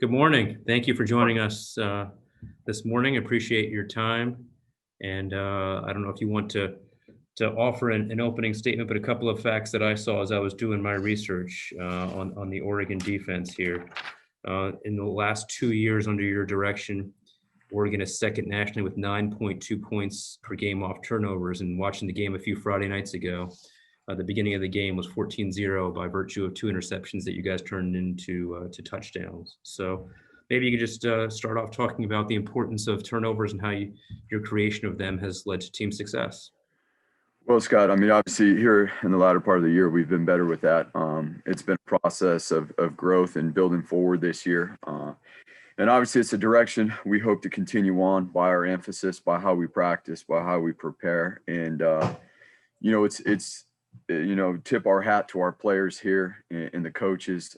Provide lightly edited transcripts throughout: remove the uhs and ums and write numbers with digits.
Good morning. Thank you for joining us this morning. Appreciate your time. And I don't know if you want to offer an opening statement, but a couple of facts that I saw as I was doing my research on the Oregon defense here. In the last 2 years under your direction, Oregon is second nationally with 9.2 points per game off turnovers. And watching the game a few Friday nights ago, the beginning of the game was 14-0 by virtue of two interceptions that you guys turned into to touchdowns. So maybe you could just start off talking about the importance of turnovers and how your creation of them has led to team success. Well, Scott, I mean, obviously here in the latter part of the year, we've been better with that. It's been a process of growth and building forward this year. And obviously it's a direction we hope to continue on by our emphasis, by how we practice, by how we prepare. And, tip our hat to our players here and the coaches.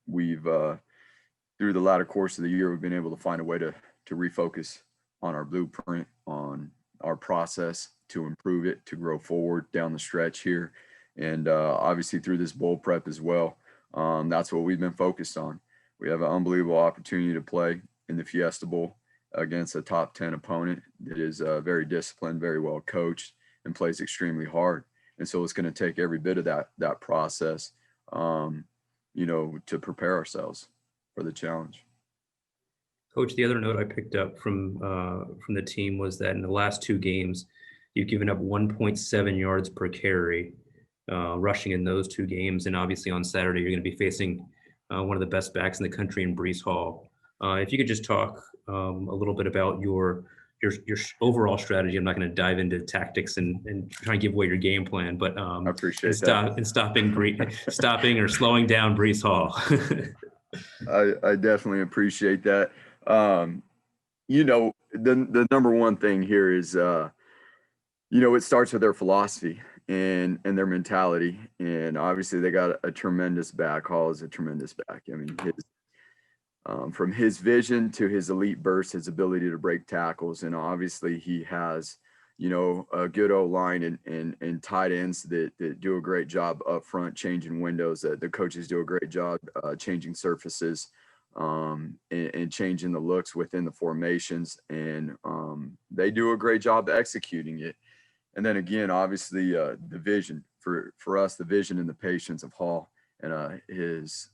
We've, through the latter course of the year, we've been able to find a way to refocus on our blueprint, on our process to improve it, to grow forward down the stretch here. And obviously through this bowl prep as well, that's what we've been focused on. We have an unbelievable opportunity to play in the Fiesta Bowl against a top 10 opponent that is very disciplined, very well coached, and plays extremely hard. And so it's going to take every bit of that process, to prepare ourselves for the challenge. Coach, the other note I picked up from the team was that in the last two games, you've given up 1.7 yards per carry, rushing in those two games. And obviously on Saturday, you're going to be facing one of the best backs in the country in Breece Hall. If you could just talk a little bit about your overall strategy. I'm not going to dive into tactics and try and give away your game plan, but I appreciate that. And stopping or slowing down Breece Hall. I definitely appreciate that. The number one thing here is, it starts with their philosophy and their mentality. And obviously they got a tremendous back. Hall is a tremendous back. I mean, from his vision to his elite burst, his ability to break tackles. And obviously he has, a good O-line and tight ends that do a great job up front, changing windows. The coaches do a great job changing surfaces and changing the looks within the formations. And they do a great job executing it. And then again, obviously the vision for us, the vision and the patience of Hall and he's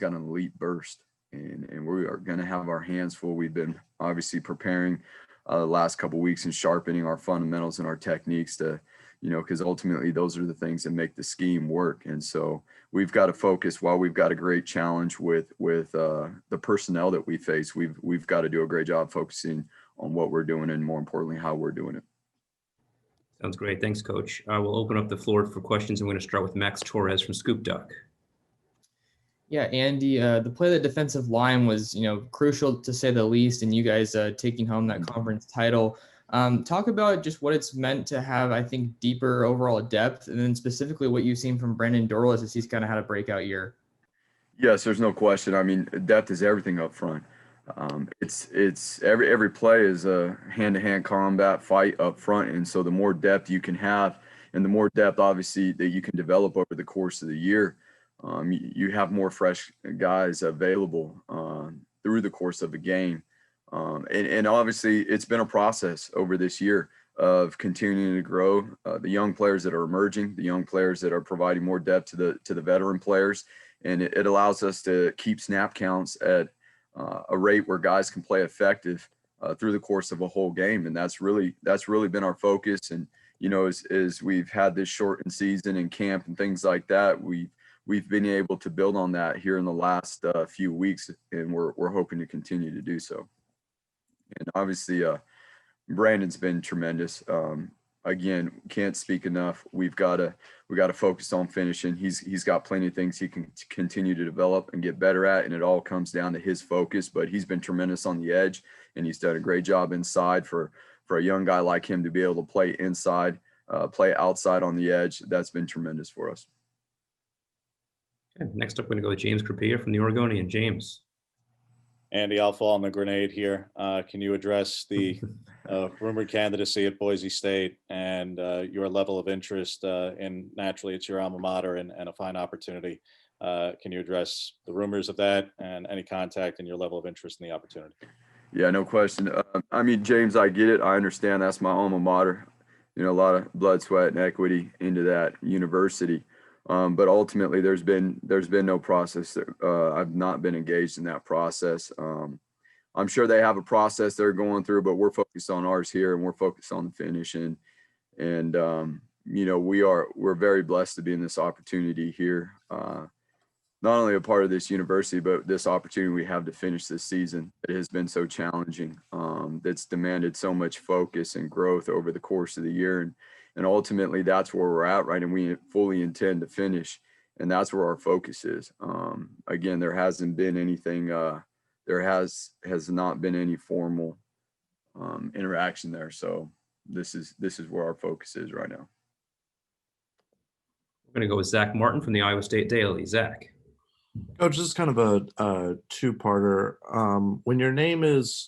got an elite burst. And we are going to have our hands full. We've been obviously preparing the last couple of weeks and sharpening our fundamentals and our techniques to, because ultimately those are the things that make the scheme work. And so we've got to focus while we've got a great challenge with the personnel that we face. We've got to do a great job focusing on what we're doing and more importantly, how we're doing it. Sounds great. Thanks, Coach. I will open up the floor for questions. I'm going to start with Max Torres from Scoop Duck. Yeah, Andy, the play of the defensive line was, crucial to say the least, and you guys taking home that conference title. Talk about just what it's meant to have, I think, deeper overall depth, and then specifically what you've seen from Brandon Dorlus as he's kind of had a breakout year. Yes, there's no question. I mean, depth is everything up front. It's every play is a hand-to-hand combat fight up front, and so the more depth you can have, and the more depth obviously that you can develop over the course of the year. You have more fresh guys available through the course of a game. And obviously it's been a process over this year of continuing to grow the young players that are emerging, the young players that are providing more depth to the veteran players. And it allows us to keep snap counts at a rate where guys can play effective through the course of a whole game. And that's really been our focus. And, as we've had this shortened season and camp and things like that, we've been able to build on that here in the last few weeks, and we're hoping to continue to do so. And obviously, Brandon's been tremendous. Again, can't speak enough. We got to focus on finishing. He's got plenty of things he can continue to develop and get better at, and it all comes down to his focus. But he's been tremendous on the edge, and he's done a great job inside for a young guy like him to be able to play inside, play outside on the edge. That's been tremendous for us. Okay, next up, we're going to go with James Crapia from the Oregonian. James. Andy, I'll fall on the grenade here. Can you address the rumored candidacy at Boise State and your level of interest in, naturally, it's your alma mater and a fine opportunity. Can you address the rumors of that and any contact and your level of interest in the opportunity? Yeah, no question. I mean, James, I get it. I understand that's my alma mater. A lot of blood, sweat, and equity into that university. But ultimately, there's been no process. I've not been engaged in that process. I'm sure they have a process they're going through, but we're focused on ours here, and we're focused on the finish. And we're very blessed to be in this opportunity here. Not only a part of this university, but this opportunity we have to finish this season. It has been so challenging. That's demanded so much focus and growth over the course of the year. And ultimately that's where we're at, right? And we fully intend to finish. And that's where our focus is. Again, there hasn't been anything, there has not been any formal interaction there. So this is where our focus is right now. We're going to go with Zach Martin from the Iowa State Daily. Zach. Coach, this is kind of a two-parter. When your name is,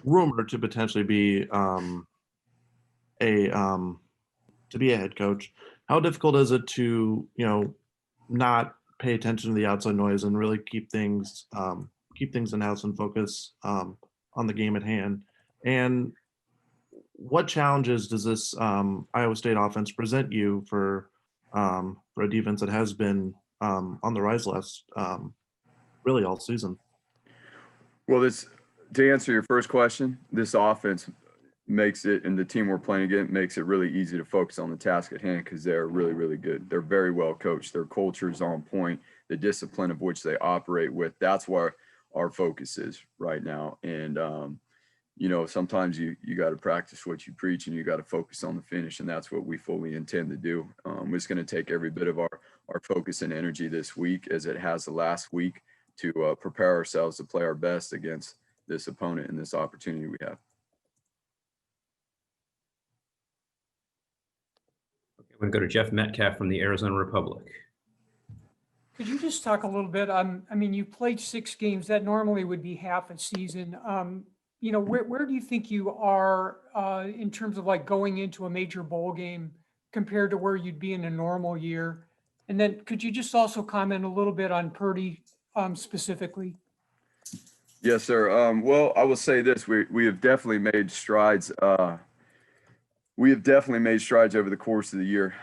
rumored to potentially be to be a head coach, how difficult is it to, not pay attention to the outside noise and really keep things in house and focus on the game at hand? And what challenges does this Iowa State offense present you for a defense that has been on the rise last really all season? Well, to answer your first question, this offense makes it, and the team we're playing against makes it really easy to focus on the task at hand because they're really, really good. They're very well coached. Their culture is on point. The discipline of which they operate with, that's where our focus is right now. And sometimes you got to practice what you preach, and you got to focus on the finish, and that's what we fully intend to do. It's going to take every bit of our focus and energy this week, as it has the last week, to prepare ourselves to play our best against this opponent and this opportunity we have. Okay, we're going to go to Jeff Metcalf from the Arizona Republic. Could you just talk a little bit? You played 6 games. That normally would be half a season. Where do you think you are in terms of like going into a major bowl game compared to where you'd be in a normal year? And then could you just also comment a little bit on Purdy specifically? Yes, sir. Well, I will say this: we have definitely made strides. We have definitely made strides over the course of the year.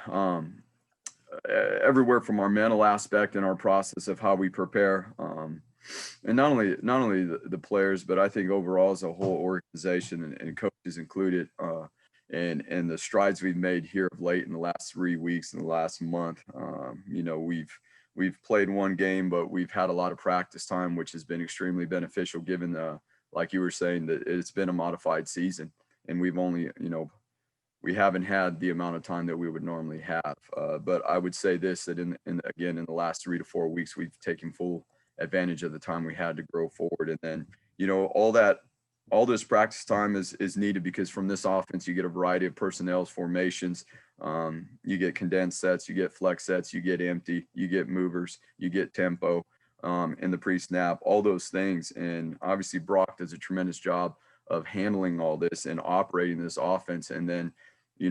Everywhere from our mental aspect and our process of how we prepare, and not only the players, but I think overall as a whole organization and coaches included, and the strides we've made here of late in the last 3 weeks and the last month. We've played one game, but we've had a lot of practice time, which has been extremely beneficial given like you were saying, that it's been a modified season, and we've only, we haven't had the amount of time that we would normally have. But I would say this, that in the last 3 to 4 weeks, we've taken full advantage of the time we had to grow forward. And then, all this practice time is needed because from this offense, you get a variety of personnels, formations. You get condensed sets, you get flex sets, you get empty, you get movers, you get tempo, in the pre-snap, all those things. And obviously Brock does a tremendous job of handling all this and operating this offense. And then, he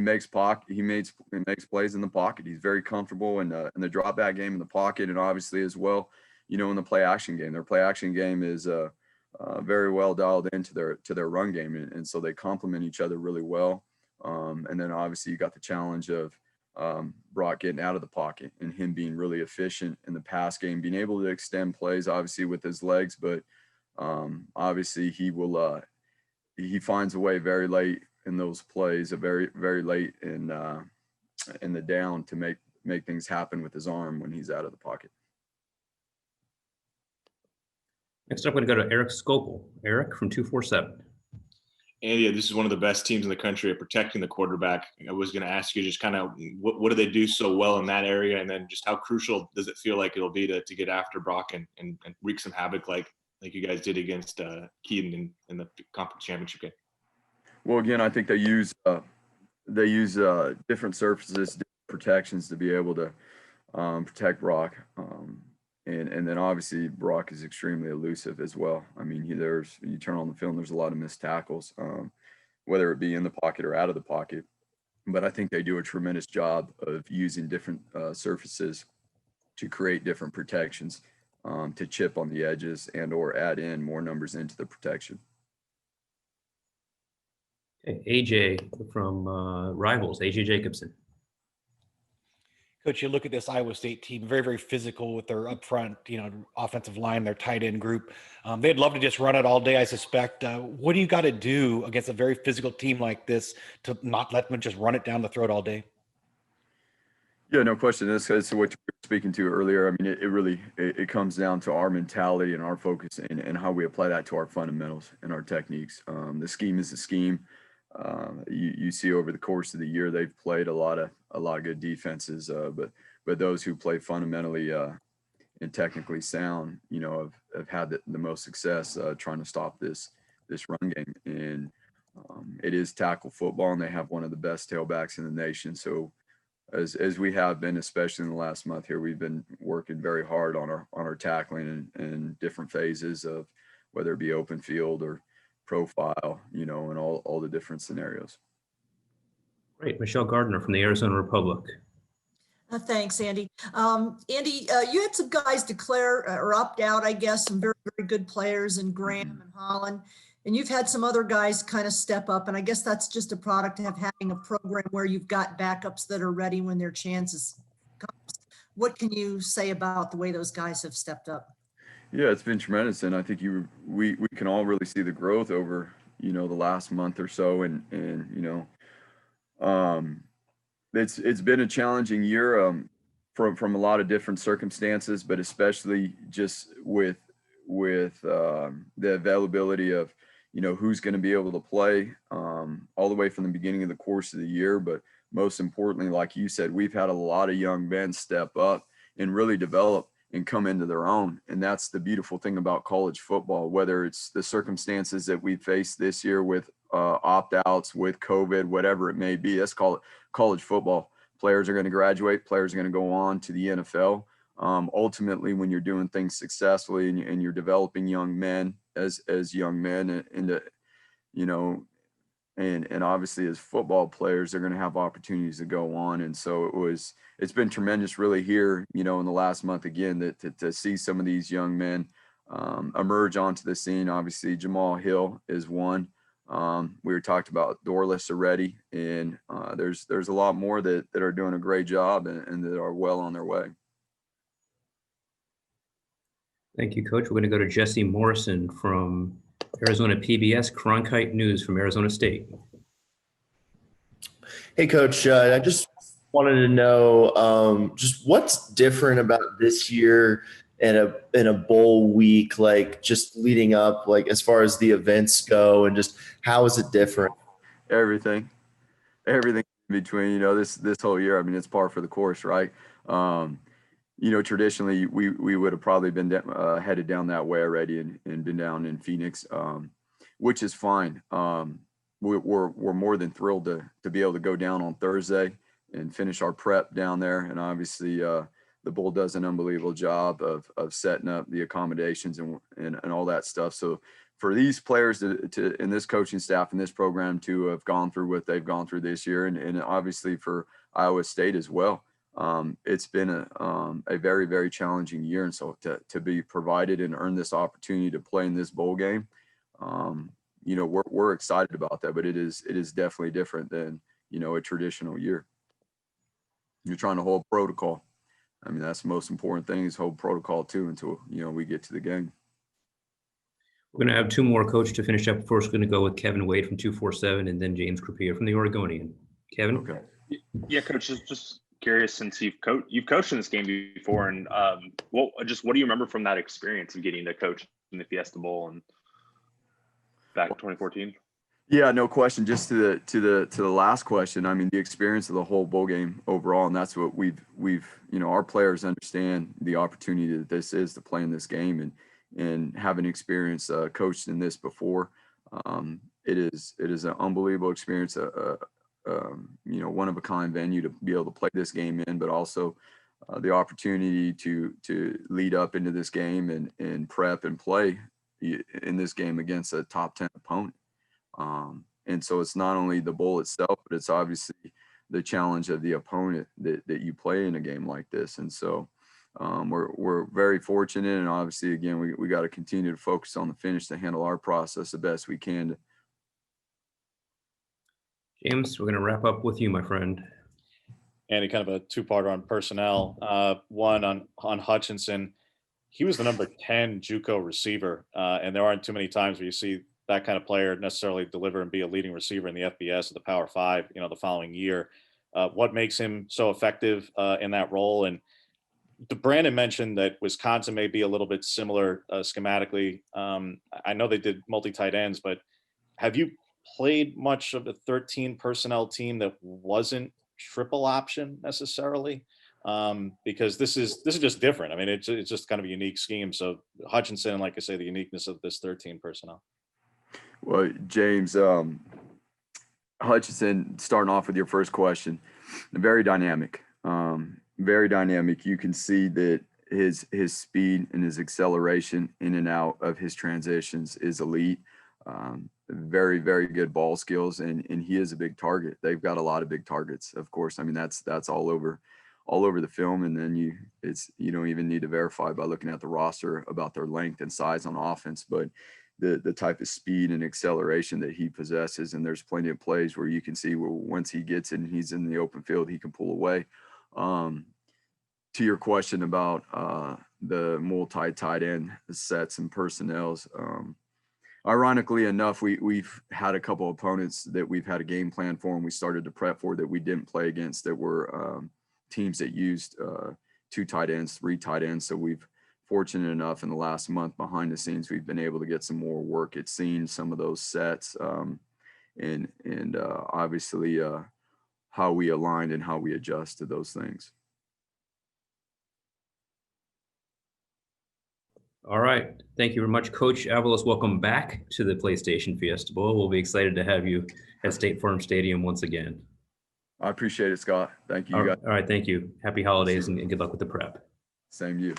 makes plays in the pocket. He's very comfortable in the drop back game in the pocket, and obviously as well, in the play action game. Their play action game is very well dialed into their run game, and so they complement each other really well. And then obviously you got the challenge of Brock getting out of the pocket and him being really efficient in the pass game, being able to extend plays obviously with his legs, but obviously he finds a way very late in those plays, very, very late in the down to make things happen with his arm when he's out of the pocket. Next up, we're going to go to Eric Skopel. Eric from 247. Andy, this is one of the best teams in the country at protecting the quarterback. I was going to ask you just kind of what do they do so well in that area? And then just how crucial does it feel like it'll be to get after Brock and wreak some havoc like you guys did against Keaton in the conference championship game? Well, again, I think they use different surfaces, different protections to be able to protect Brock. And then obviously Brock is extremely elusive as well. I mean, you turn on the film, there's a lot of missed tackles, whether it be in the pocket or out of the pocket. but I think they do a tremendous job of using different surfaces to create different protections, to chip on the edges and or add in more numbers into the protection. Okay, AJ from Rivals, AJ Jacobson. Coach, you look at this Iowa State team, very, very physical with their upfront, offensive line, their tight end group. They'd love to just run it all day, I suspect. What do you got to do against a very physical team like this to not let them just run it down the throat all day? Yeah, no question. This is what you were speaking to earlier. I mean, it really comes down to our mentality and our focus and how we apply that to our fundamentals and our techniques. The scheme is the scheme. You see over the course of the year, they've played a lot of good defenses, but those who play fundamentally and technically sound, have had the most success trying to stop this run game. And it is tackle football, and they have one of the best tailbacks in the nation. So as we have been, especially in the last month here, we've been working very hard on our tackling and different phases of whether it be open field or profile, and all the different scenarios. Great. Michelle Gardner from the Arizona Republic. Thanks, Andy. Andy, you had some guys declare or opt out, I guess, some very, very good players in Graham and Holland. And you've had some other guys kind of step up. And I guess that's just a product of having a program where you've got backups that are ready when their chances come. What can you say about the way those guys have stepped up? Yeah, it's been tremendous. And I think we can all really see the growth over, the last month or so. And it's been a challenging year from a lot of different circumstances, but especially just with the availability of, who's going to be able to play all the way from the beginning of the course of the year. But most importantly, like you said, we've had a lot of young men step up and really develop and come into their own. And that's the beautiful thing about college football, whether it's the circumstances that we faced this year with opt-outs, with COVID, whatever it may be. That's called college football. Players are going to graduate. Players are going to go on to the NFL. Ultimately, when you're doing things successfully and you're developing young men as young men into, and obviously as football players, they're going to have opportunities to go on. And so it's been tremendous really here, in the last month again, to see some of these young men emerge onto the scene. Obviously, Jamal Hill is one. We were talked about Dorless already, and there's a lot more that are doing a great job and that are well on their way. Thank you, Coach. We're going to go to Jesse Morrison from Arizona PBS, Cronkite News from Arizona State. Hey, Coach. I just wanted to know just what's different about this year in a bowl week, like just leading up, like as far as the events go, and just how is it different? Everything in between. This whole year, I mean, it's par for the course, right? Traditionally we would have probably been headed down that way already and been down in Phoenix, which is fine. We're more than thrilled to be able to go down on Thursday and finish our prep down there. And obviously the bowl does an unbelievable job of setting up the accommodations and all that stuff. So for these players to and this coaching staff and this program to have gone through what they've gone through this year, and obviously for Iowa State as well, it's been a very, very challenging year. And so to be provided and earn this opportunity to play in this bowl game, we're excited about that, but it is definitely different than, a traditional year. You're trying to hold protocol. I mean, that's the most important thing, is hold protocol too until, we get to the game. We're going to have two more, Coach, to finish up. First, we're going to go with Kevin Wade from 247 and then James Krupia from the Oregonian. Kevin? Okay. Yeah, Coach, just curious, since you've coached in this game before, and what do you remember from that experience of getting to coach in the Fiesta Bowl and back in 2014? Yeah, no question. Just to the last question, I mean, the experience of the whole bowl game overall, and that's what we've our players understand the opportunity that this is to play in this game and having experience coached in this before. It is an unbelievable experience. One of a kind venue to be able to play this game in, but also the opportunity to lead up into this game and prep and play in this game against a top 10 opponent. And so it's not only the bowl itself, but it's obviously the challenge of the opponent that you play in a game like this. And so we're very fortunate, and obviously again we got to continue to focus on the finish to handle our process the best we can. James, we're going to wrap up with you, my friend. Andy, kind of a two-parter on personnel. One on Hutchinson. He was the number 10 JUCO receiver, and there aren't too many times where you see that kind of player necessarily deliver and be a leading receiver in the FBS of the Power Five, the following year. What makes him so effective in that role? And Brandon mentioned that Wisconsin may be a little bit similar schematically. I know they did multi-tight ends, but have you played much of a 13 personnel team that wasn't triple option necessarily? Because this is just different. I mean, it's just kind of a unique scheme. So Hutchinson, like I say, the uniqueness of this 13 personnel. Well, James, Hutchinson, starting off with your first question, very dynamic. Very dynamic. You can see that his speed and his acceleration in and out of his transitions is elite. Very, very good ball skills, and he is a big target. They've got a lot of big targets, of course. I mean, that's all over the film, and then you don't even need to verify by looking at the roster about their length and size on offense, but the type of speed and acceleration that he possesses. And there's plenty of plays where you can see where once he gets it and he's in the open field, he can pull away. To your question about the multi-tight end sets and personnels, ironically enough, we've had a couple opponents that we've had a game plan for and we started to prep for that we didn't play against, that were teams that used 2 tight ends, 3 tight ends. So we've fortunate enough in the last month behind the scenes, we've been able to get some more work at seeing some of those sets and obviously how we aligned and how we adjust to those things. All right. Thank you very much, Coach Avalos. Welcome back to the PlayStation Fiesta Bowl. We'll be excited to have you at State Farm Stadium once again. I appreciate it, Scott. Thank you. All right. Thank you. Happy holidays and good luck with the prep. Same to you.